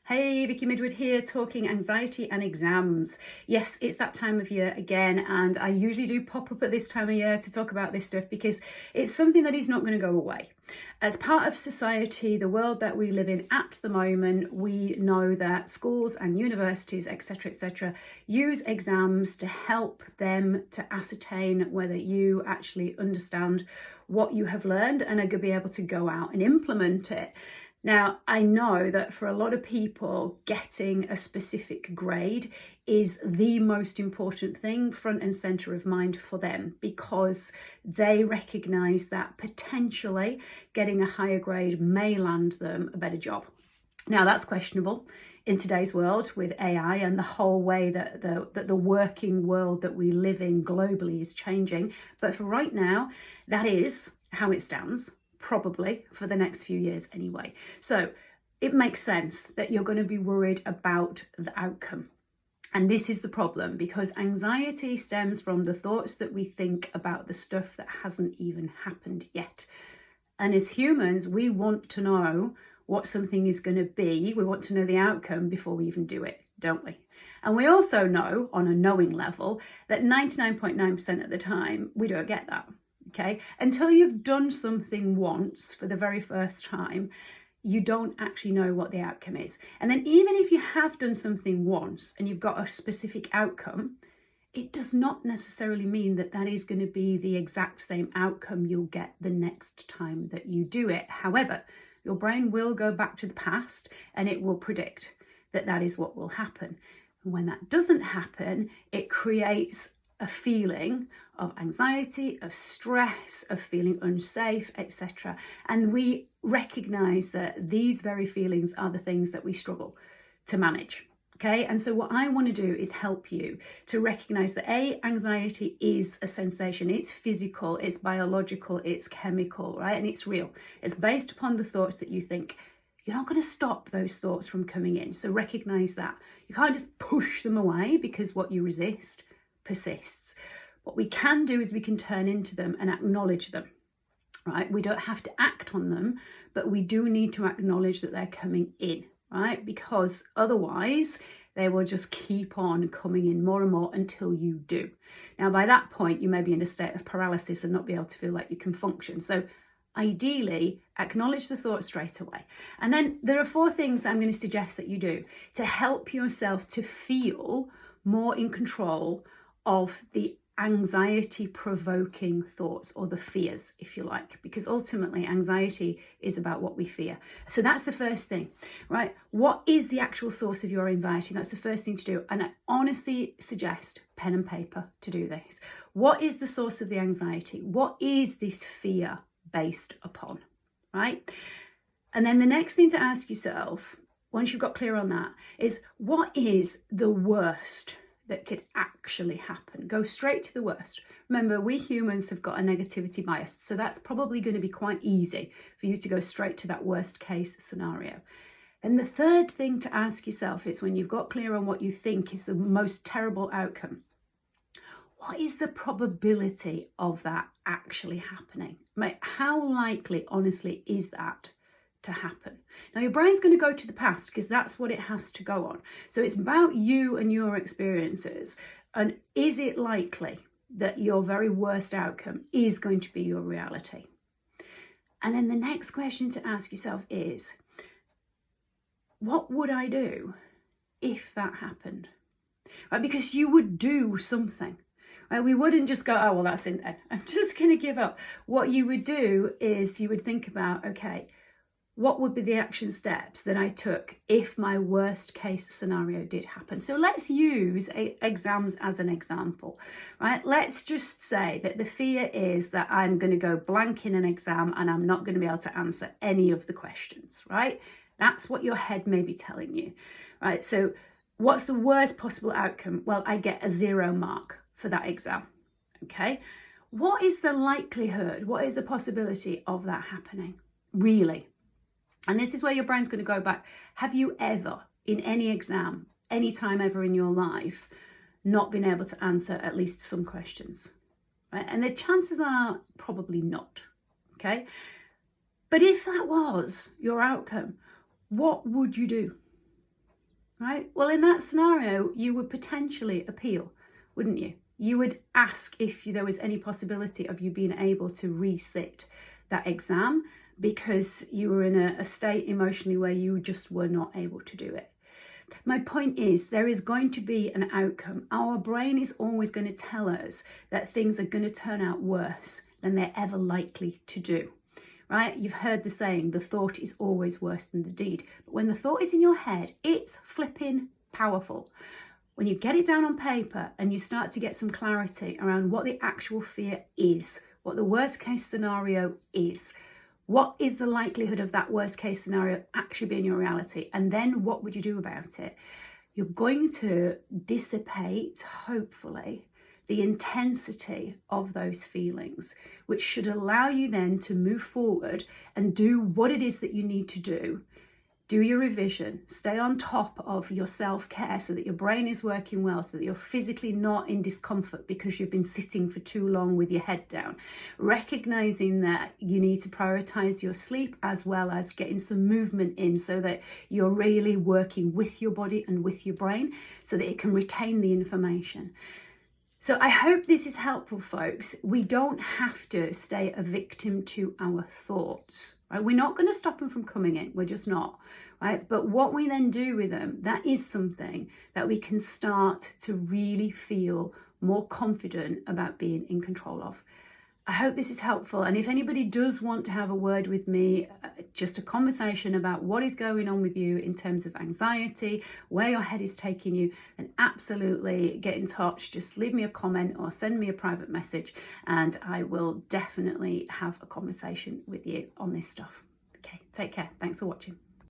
Hey, Vicky Midwood here, talking anxiety and exams. Yes, it's that time of year again, and I usually do pop up at this time of year to talk about this stuff because it's something that is not going to go away. As part of society, the world that we live in at the moment, we know that schools and universities, etc., use exams to help them to ascertain whether you actually understand what you have learned and are going to be able to go out and implement it. Now, I know that for a lot of people, getting a specific grade is the most important thing, front and centre of mind for them, because they recognise that potentially getting a higher grade may land them a better job. Now, that's questionable in today's world with AI and the whole way that the working world that we live in globally is changing. But for right now, that is how it stands. Probably for the next few years anyway. So it makes sense that you're going to be worried about the outcome. And this is the problem, because anxiety stems from the thoughts that we think about the stuff that hasn't even happened yet. And as humans, we want to know what something is going to be. We want to know the outcome before we even do it, don't we? And we also know on a knowing level that 99.9% of the time, we don't get that. Okay, until you've done something once for the very first time, you don't actually know what the outcome is. And then even if you have done something once and you've got a specific outcome, it does not necessarily mean that that is going to be the exact same outcome you'll get the next time that you do it. However, your brain will go back to the past and it will predict that that is what will happen. And when that doesn't happen, it creates a feeling of anxiety, of stress, of feeling unsafe, etc. And we recognize that these very feelings are the things that we struggle to manage. Okay, and so what I want to do is help you to recognize that anxiety is a sensation. It's physical, it's biological, it's chemical, right? And it's real. It's based upon the thoughts that you think. You're not going to stop those thoughts from coming in. So recognize that. You can't just push them away, because what you resist persists. What we can do is we can turn into them and acknowledge them, right? We don't have to act on them, but we do need to acknowledge that they're coming in, right? Because otherwise they will just keep on coming in more and more until you do. Now, by that point, you may be in a state of paralysis and not be able to feel like you can function. So ideally, acknowledge the thought straight away. And then there are 4 things that I'm going to suggest that you do to help yourself to feel more in control of the anxiety-provoking thoughts, or the fears, if you like, because ultimately anxiety is about what we fear. So that's the first thing, right? What is the actual source of your anxiety? That's the first thing to do. And I honestly suggest pen and paper to do this. What is the source of the anxiety? What is this fear based upon, right? And then the next thing to ask yourself, once you've got clear on that, is what is the worst that could actually happen? Go straight to the worst. Remember, we humans have got a negativity bias, so that's probably going to be quite easy for you to go straight to that worst case scenario. And the third thing to ask yourself is, when you've got clear on what you think is the most terrible outcome, what is the probability of that actually happening? How likely, honestly, is that to happen? Now, your brain's going to go to the past because that's what it has to go on. So it's about you and your experiences. And is it likely that your very worst outcome is going to be your reality? And then the next question to ask yourself is, what would I do if that happened? Right? Because you would do something. Right? We wouldn't just go, oh, well, that's in there, I'm just going to give up. What you would do is you would think about, okay, what would be the action steps that I took if my worst case scenario did happen? So let's use exams as an example, right? Let's just say that the fear is that I'm going to go blank in an exam and I'm not going to be able to answer any of the questions, right? That's what your head may be telling you, right? So what's the worst possible outcome? Well, I get a 0 mark for that exam, okay? What is the likelihood? What is the possibility of that happening, really? And this is where your brain's going to go back. Have you ever, in any exam, any time ever in your life, not been able to answer at least some questions? Right? And the chances are probably not, okay? But if that was your outcome, what would you do? right? Well, in that scenario, you would potentially appeal, wouldn't you? You would ask if there was any possibility of you being able to resit that exam because you were in a state emotionally where you just were not able to do it. My point is, there is going to be an outcome. Our brain is always going to tell us that things are going to turn out worse than they're ever likely to do. Right? You've heard the saying, the thought is always worse than the deed. But when the thought is in your head, it's flipping powerful. When you get it down on paper and you start to get some clarity around what the actual fear is, what the worst case scenario is, what is the likelihood of that worst case scenario actually being your reality, and then what would you do about it? You're going to dissipate, hopefully, the intensity of those feelings, which should allow you then to move forward and do what it is that you need to do. Do your revision, stay on top of your self-care so that your brain is working well, so that you're physically not in discomfort because you've been sitting for too long with your head down. Recognizing that you need to prioritize your sleep as well as getting some movement in so that you're really working with your body and with your brain so that it can retain the information. So I hope this is helpful, folks. We don't have to stay a victim to our thoughts, right? We're not going to stop them from coming in. We're just not, right? But what we then do with them, that is something that we can start to really feel more confident about being in control of. I hope this is helpful. And if anybody does want to have a word with me, just a conversation about what is going on with you in terms of anxiety, where your head is taking you, then absolutely get in touch. Just leave me a comment or send me a private message and I will definitely have a conversation with you on this stuff. Okay, take care. Thanks for watching.